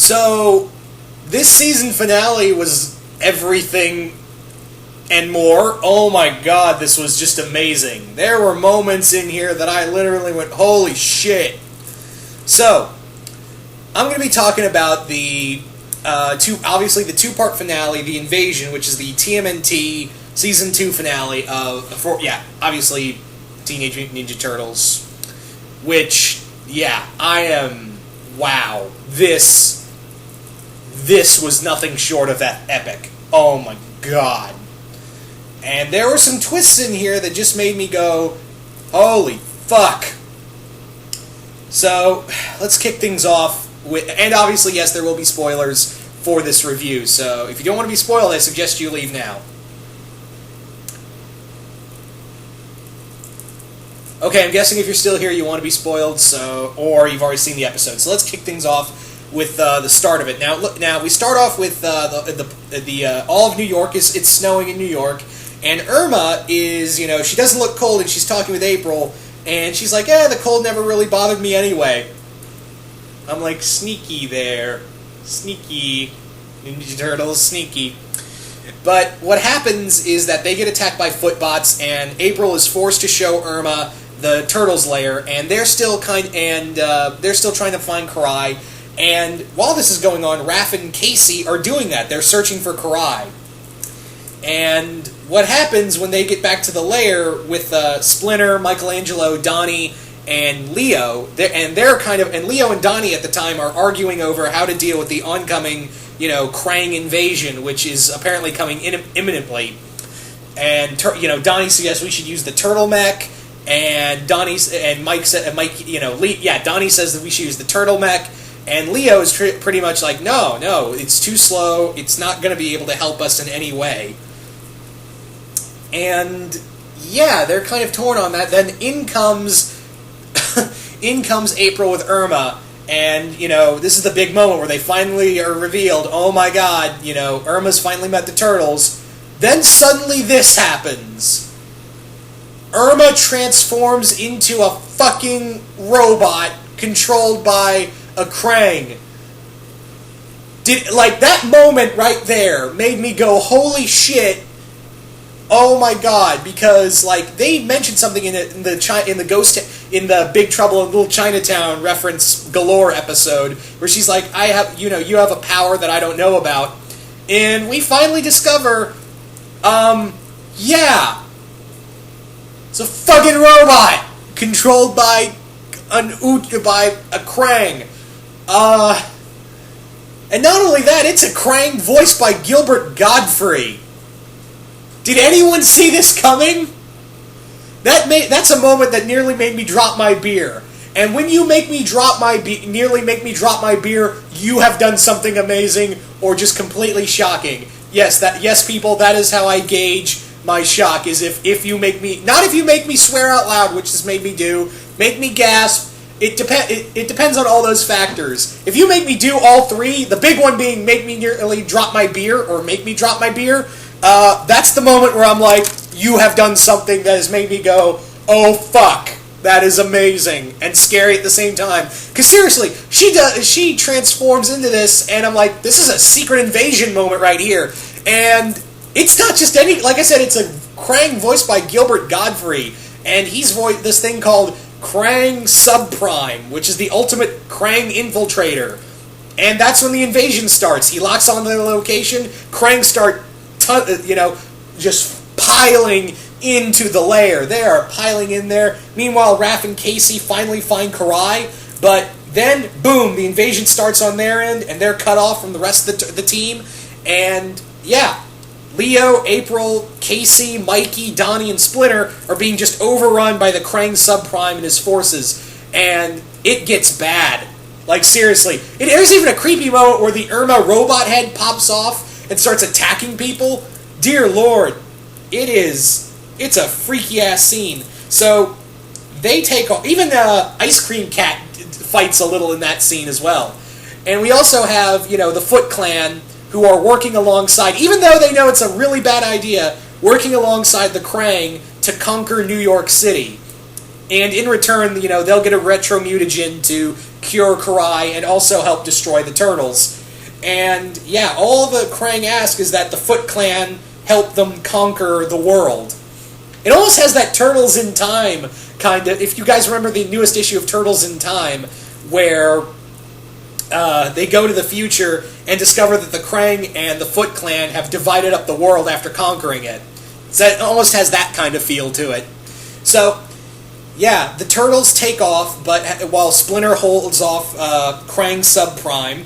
So, this season finale was everything and more. Oh my god, this was just amazing. There were moments in here that I literally went, holy shit. So, I'm going to be talking about the the two-part finale, The Invasion, which is the TMNT Season 2 finale of, obviously, Teenage Mutant Ninja Turtles, which, wow, this was nothing short of epic. Oh my god. And there were some twists in here that just made me go, holy fuck. So, let's kick things off with, and obviously, yes, there will be spoilers for this review, so if you don't want to be spoiled, I suggest you leave now. Okay, I'm guessing if you're still here, you want to be spoiled, or you've already seen the episode. So let's kick things off with the start of it. Now we start off with all of New York. It's snowing in New York, and Irma is, she doesn't look cold, and she's talking with April, and she's like, the cold never really bothered me anyway. I'm like, sneaky there. Sneaky. Ninja Turtles, sneaky. But what happens is that they get attacked by footbots, and April is forced to show Irma the Turtles' lair, and they're still trying to find Karai. And while this is going on, Raph and Casey are doing that. They're searching for Karai. And what happens when they get back to the lair with Splinter, Michelangelo, Donnie, and Leo, and Leo and Donnie at the time are arguing over how to deal with the oncoming, Krang invasion, which is apparently coming imminently. And Donnie suggests we should use the turtle mech, and Donnie says that we should use the turtle mech, and Leo is pretty much like, no, it's too slow, it's not going to be able to help us in any way. And they're kind of torn on that. Then in comes April with Irma, and, this is the big moment where they finally are revealed, oh my god, Irma's finally met the Turtles. Then suddenly this happens. Irma transforms into a fucking robot controlled by a Krang. That moment right there made me go, holy shit, oh my god, because they mentioned something in the Big Trouble in Little Chinatown reference galore episode where she's like, you have a power that I don't know about, and we finally discover, it's a fucking robot controlled by a Krang, and not only that, it's a Krang voiced by Gilbert Godfrey. Did anyone see this coming? That's a moment that nearly made me drop my beer. And when you make me nearly make me drop my beer, you have done something amazing or just completely shocking. Yes, people, that is how I gauge my shock. Is if you make me, not if you make me swear out loud, which this made me do, make me gasp. It depends on all those factors. If you make me do all three, the big one being make me nearly drop my beer or make me drop my beer, that's the moment where I'm like, you have done something that has made me go, oh fuck, that is amazing and scary at the same time. Because seriously, she transforms into this, and I'm like, this is a secret invasion moment right here. And it's not just like I said, it's a Krang voiced by Gilbert Godfrey, and he's voiced this thing called Krang Subprime, which is the ultimate Krang infiltrator. And that's when the invasion starts. He locks on the location, Krang start just piling into the lair. They are piling in there. Meanwhile, Raph and Casey finally find Karai, but then, boom, the invasion starts on their end, and they're cut off from the rest of the team. And, Leo, April, Casey, Mikey, Donnie, and Splinter are being just overrun by the Krang Subprime and his forces. And it gets bad. Seriously. There's even a creepy moment where the Irma robot head pops off and starts attacking people. Dear Lord, it's a freaky-ass scene. So, they take off. Even Ice Cream Cat fights a little in that scene as well. And we also have, the Foot Clan, who are working alongside, even though they know it's a really bad idea, working alongside the Krang to conquer New York City. And in return, they'll get a retro mutagen to cure Karai and also help destroy the Turtles. And yeah, all the Krang ask is that the Foot Clan help them conquer the world. It almost has that Turtles in Time kind of, if you guys remember the newest issue of Turtles in Time, where they go to the future and discover that the Krang and the Foot Clan have divided up the world after conquering it. So it almost has that kind of feel to it. So, yeah, the Turtles take off, but while Splinter holds off Krang Subprime,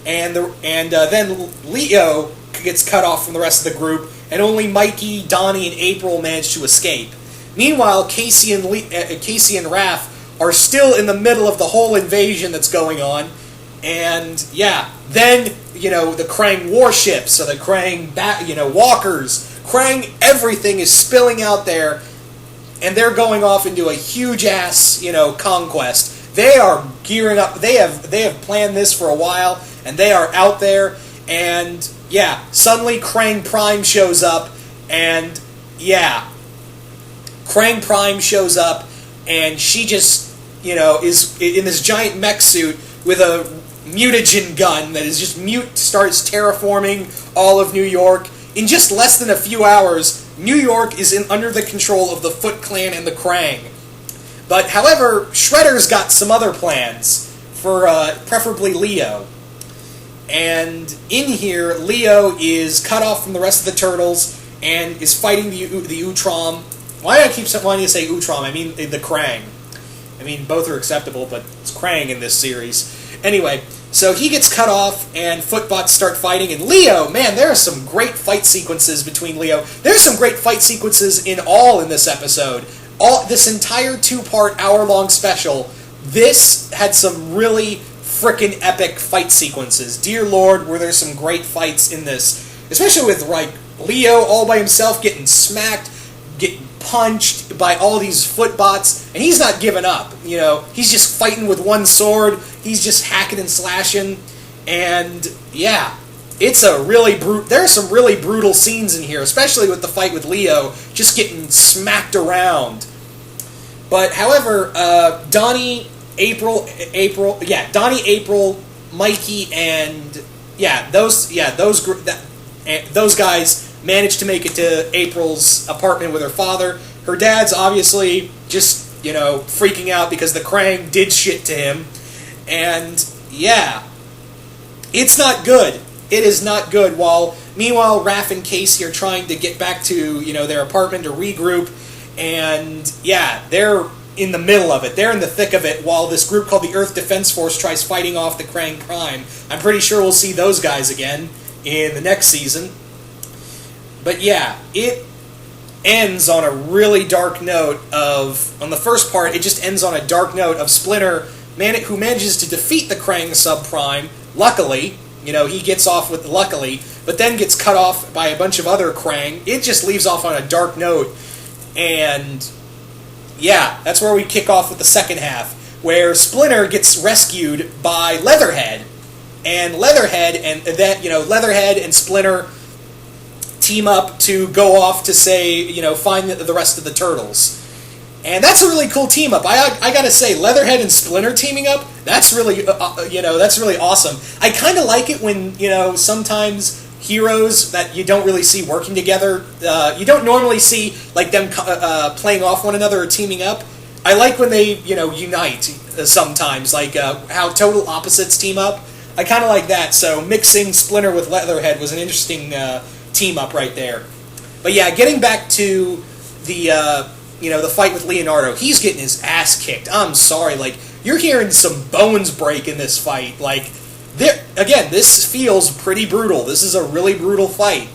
and then Leo gets cut off from the rest of the group, and only Mikey, Donnie, and April manage to escape. Meanwhile, Casey and Raph are still in the middle of the whole invasion that's going on, and yeah, then the Krang warships, so the Krang walkers, Krang, everything is spilling out there, and they're going off into a huge ass conquest. They are gearing up. They have planned this for a while, and they are out there. And yeah, suddenly Krang Prime shows up, and yeah, Krang Prime shows up, and she just is in this giant mech suit with a mutagen gun that is just starts terraforming all of New York. In just less than a few hours, New York is under the control of the Foot Clan and the Krang. But however, Shredder's got some other plans for preferably Leo. And in here, Leo is cut off from the rest of the Turtles and is fighting the Utrom. Why do I keep wanting to say Utrom? I mean the Krang. I mean, both are acceptable, but it's Krang in this series. Anyway, so he gets cut off, and Footbots start fighting, and Leo, man, there are some great fight sequences between Leo. There's some great fight sequences in this episode. This entire 2-part, hour-long special, this had some really frickin' epic fight sequences. Dear Lord, were there some great fights in this. Especially with, Leo all by himself getting smacked, getting punched by all these Footbots, and he's not giving up. He's just fighting with one sword. He's just hacking and slashing, and yeah, it's a really there are some really brutal scenes in here, especially with the fight with Leo, just getting smacked around. But however, Donnie, April, Mikey, and those guys managed to make it to April's apartment with her father. Her dad's obviously just freaking out because the Krang did shit to him. And yeah, it's not good. It is not good. Meanwhile, Raph and Casey are trying to get back to their apartment to regroup, and yeah, they're in the middle of it. They're in the thick of it. While this group called the Earth Defense Force tries fighting off the Krang Prime. I'm pretty sure we'll see those guys again in the next season. But yeah, it ends on a really dark note on the first part. It just ends on a dark note of Splinter, who manages to defeat the Krang Subprime, luckily. He gets off with luckily, but then gets cut off by a bunch of other Krang. It just leaves off on a dark note, and yeah, that's where we kick off with the second half, where Splinter gets rescued by Leatherhead, and Leatherhead and Splinter team up to go off to find the rest of the Turtles. And that's a really cool team up. I gotta say, Leatherhead and Splinter teaming up, that's really, that's really awesome. I kind of like it when, sometimes heroes that you don't really see working together, you don't normally see, them playing off one another or teaming up. I like when they, unite sometimes, how total opposites team up. I kind of like that, so mixing Splinter with Leatherhead was an interesting team up right there. But yeah, getting back to the fight with Leonardo, he's getting his ass kicked. I'm sorry, you're hearing some bones break in this fight. This feels pretty brutal. This is a really brutal fight.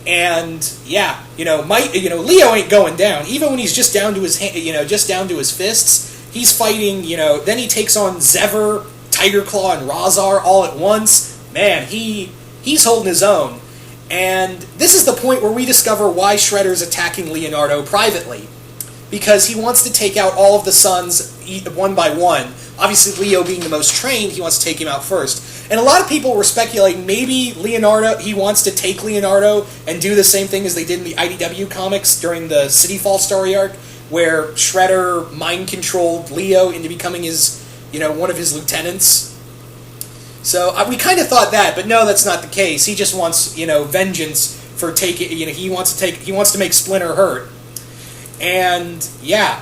And yeah, Leo ain't going down. Even when he's just down to his just down to his fists, he's fighting. Then he takes on Zever, Tiger Claw, and Razar all at once. Man, he's holding his own. And this is the point where we discover why Shredder's attacking Leonardo privately. Because he wants to take out all of the sons one by one. Obviously, Leo being the most trained, he wants to take him out first. And a lot of people were speculating maybe he wants to take Leonardo and do the same thing as they did in the IDW comics during the City Fall story arc, where Shredder mind-controlled Leo into becoming his, one of his lieutenants. So we kind of thought that, but no, that's not the case. He just wants, vengeance for taking. He wants to make Splinter hurt. And yeah,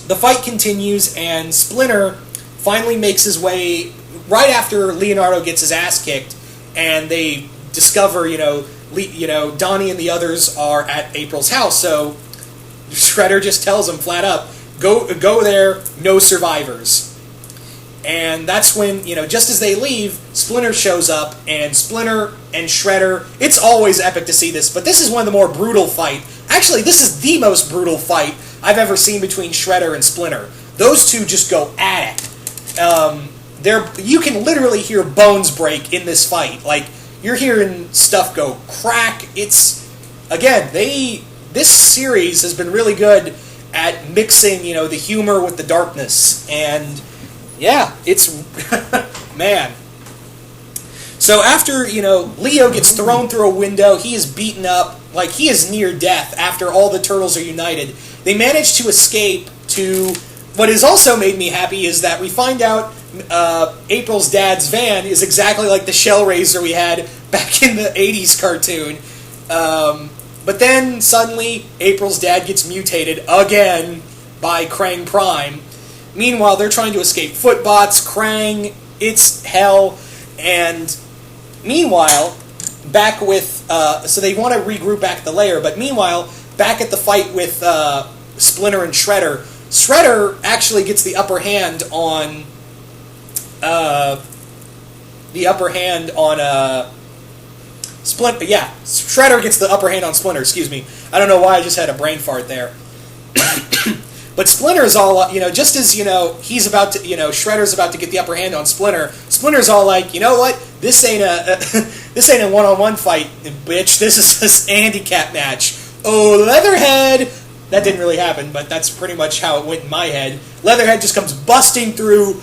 the fight continues, and Splinter finally makes his way right after Leonardo gets his ass kicked, and they discover, Donnie and the others are at April's house. So Shredder just tells him flat up, go there, no survivors. And that's when, just as they leave, Splinter shows up, and Splinter and Shredder, it's always epic to see this, but this is one of the more brutal fights. Actually, this is the most brutal fight I've ever seen between Shredder and Splinter. Those two just go at it. You can literally hear bones break in this fight. Like, you're hearing stuff go crack. It's, again, this series has been really good at mixing, the humor with the darkness, and yeah, it's man. So after, Leo gets thrown through a window, he is beaten up, like he is near death after all the turtles are united. They manage to escape to, what has also made me happy is that we find out April's dad's van is exactly like the Shellraiser we had back in the 80s cartoon. But then suddenly April's dad gets mutated again by Krang Prime. Meanwhile, they're trying to escape Footbots, Krang, it's hell, and meanwhile, back with, so they want to regroup back at the lair, but meanwhile, back at the fight with Splinter and Shredder, Shredder actually gets the upper hand on, Splinter, yeah, Shredder gets the upper hand on Splinter, excuse me. I don't know why I just had a brain fart there. But Splinter's all, just as, he's about to, Shredder's about to get the upper hand on Splinter, Splinter's all like, you know what, this ain't a one-on-one fight, bitch, this is this handicap match. Oh, Leatherhead! That didn't really happen, but that's pretty much how it went in my head. Leatherhead just comes busting through,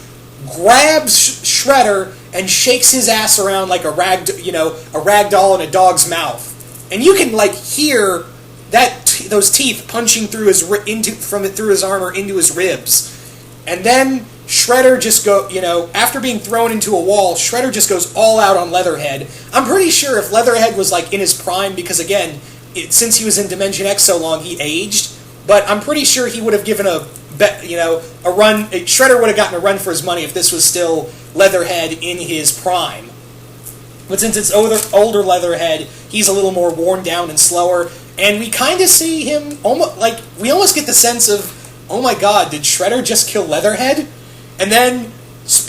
grabs Shredder, and shakes his ass around like a rag doll in a dog's mouth. And you can, hear those teeth punching through through his armor into his ribs. And then Shredder just after being thrown into a wall, Shredder just goes all out on Leatherhead. I'm pretty sure if Leatherhead was in his prime, because again, since he was in Dimension X so long, he aged, but I'm pretty sure he would have given a run. Shredder would have gotten a run for his money if this was still Leatherhead in his prime. But since it's older Leatherhead, he's a little more worn down and slower. And we kind of see him, we almost get the sense of, oh my god, did Shredder just kill Leatherhead? And then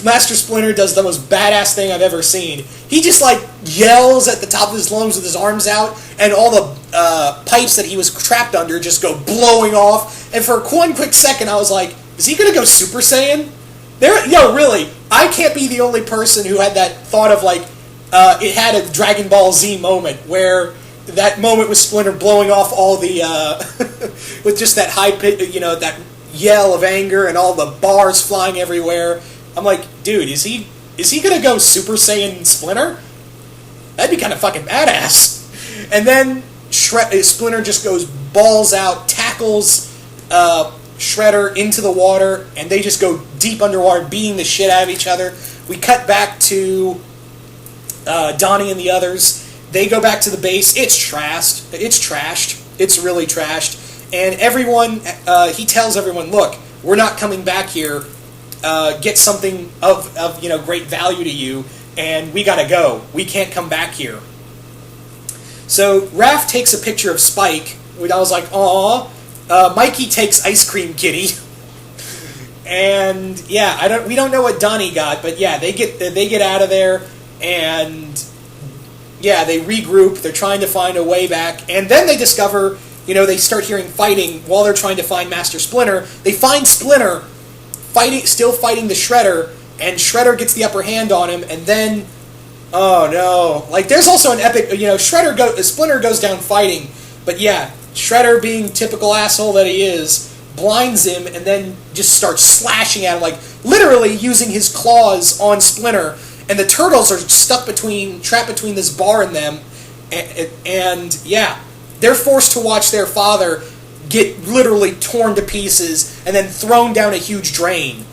Master Splinter does the most badass thing I've ever seen. He just, yells at the top of his lungs with his arms out, and all the pipes that he was trapped under just go blowing off. And for one quick second, I was like, is he gonna go Super Saiyan? Really, I can't be the only person who had that thought of, it had a Dragon Ball Z moment, where that moment with Splinter blowing off all the, with just that high pitch, that yell of anger and all the bars flying everywhere. I'm like, dude, is he gonna go Super Saiyan Splinter? That'd be kind of fucking badass. And then Splinter just goes balls out, tackles Shredder into the water, and they just go deep underwater, beating the shit out of each other. We cut back to Donnie and the others. They go back to the base. It's trashed. It's really trashed. And everyone, he tells everyone, look, we're not coming back here. Get something of great value to you, and we gotta go. We can't come back here. So Raph takes a picture of Spike. I was like, aw. Mikey takes Ice Cream Kitty. And yeah, we don't know what Donnie got, but yeah, they get out of there, and yeah, they regroup. They're trying to find a way back, and then they discover, they start hearing fighting while they're trying to find Master Splinter. They find Splinter still fighting the Shredder, and Shredder gets the upper hand on him, and then, oh no, there's also an epic, Splinter goes down fighting, but yeah, Shredder, being typical asshole that he is, blinds him and then just starts slashing at him, literally using his claws on Splinter, and the turtles are trapped between this bar and them, and yeah, they're forced to watch their father get literally torn to pieces and then thrown down a huge drain,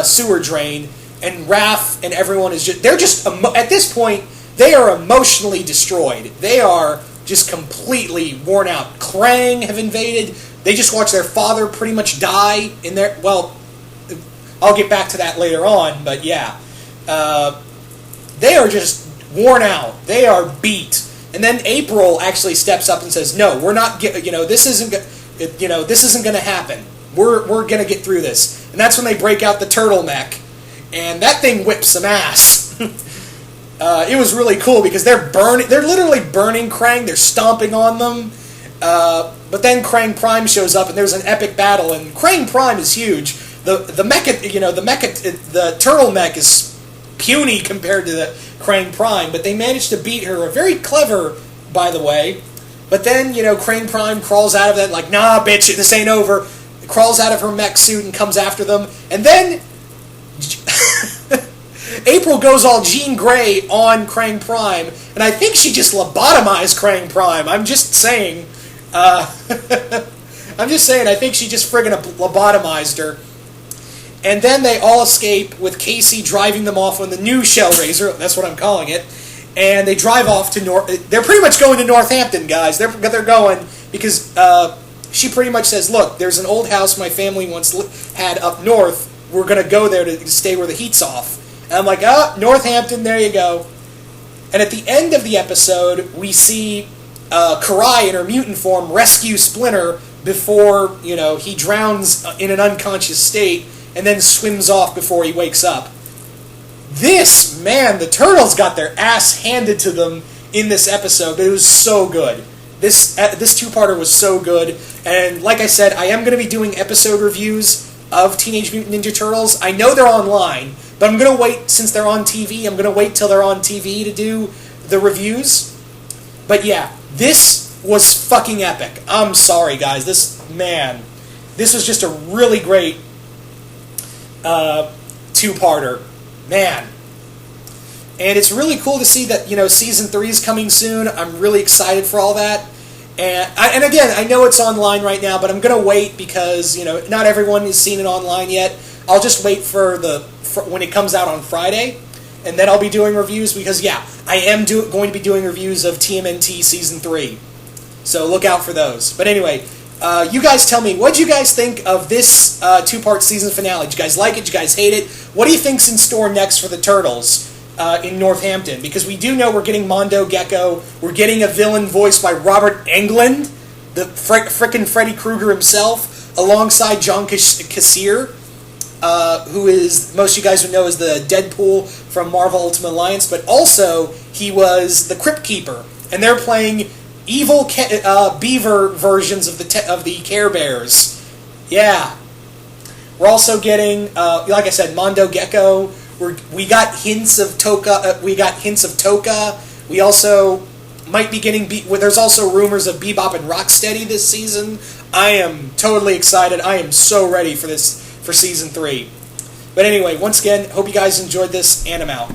sewer drain, and Raph and everyone is they're just, at this point, they are emotionally destroyed. They are just completely worn out. Krang have invaded. They just watched their father pretty much die in their, well, I'll get back to that later on, but yeah. They are just worn out. They are beat. And then April actually steps up and says, "No, we're not. This isn't. This isn't going to happen. We're going to get through this." And that's when they break out the turtleneck, and that thing whips some ass. It was really cool because they're literally burning Krang. They're stomping on them. But then Krang Prime shows up, and there's an epic battle. And Krang Prime is huge. The turtle mech is puny compared to the Krang Prime, but they managed to beat her. Very clever, by the way. But then, Krang Prime crawls out of that, like, "Nah, bitch, this ain't over." Crawls out of her mech suit and comes after them. And then April goes all Jean Grey on Krang Prime, and I think she just lobotomized Krang Prime. I'm just saying. I think she just friggin' lobotomized her. And then they all escape with Casey driving them off on the new Shellraiser. That's what I'm calling it. And they drive off to They're pretty much going to Northampton, guys. They're going because she pretty much says, "Look, there's an old house my family once had up north. We're going to go there to stay where the heat's off." And I'm like, Northampton, there you go. And at the end of the episode, we see Karai in her mutant form rescue Splinter before, he drowns in an unconscious state and then swims off before he wakes up. The Turtles got their ass handed to them in this episode, but it was so good. This two-parter was so good, and like I said, I am going to be doing episode reviews of Teenage Mutant Ninja Turtles. I know they're online, but I'm going to wait, since they're on TV, I'm going to wait till they're on TV to do the reviews. But yeah, this was fucking epic. I'm sorry, guys. This was just a really great two-parter. Man. And it's really cool to see that, Season 3 is coming soon. I'm really excited for all that. And again, I know it's online right now, but I'm going to wait because, not everyone has seen it online yet. I'll just wait for when it comes out on Friday, and then I'll be doing reviews because, yeah, I am going to be doing reviews of TMNT Season 3. So look out for those. But anyway, you guys tell me, what did you guys think of this two-part season finale? Did you guys like it? Did you guys hate it? What do you think's in store next for the Turtles in Northampton? Because we do know we're getting Mondo Gecko. We're getting a villain voiced by Robert Englund, the frickin' Freddy Krueger himself, alongside John Kassir, who is, most of you guys would know, is the Deadpool from Marvel Ultimate Alliance, but also he was the Crypt Keeper. And they're playing evil beaver versions of the Care Bears. Yeah. We're also getting, like I said, Mondo Gecko. We got hints of Toka. We also might be getting. There's also rumors of Bebop and Rocksteady this season. I am totally excited. I am so ready for Season 3. But anyway, once again, hope you guys enjoyed this, and I'm out.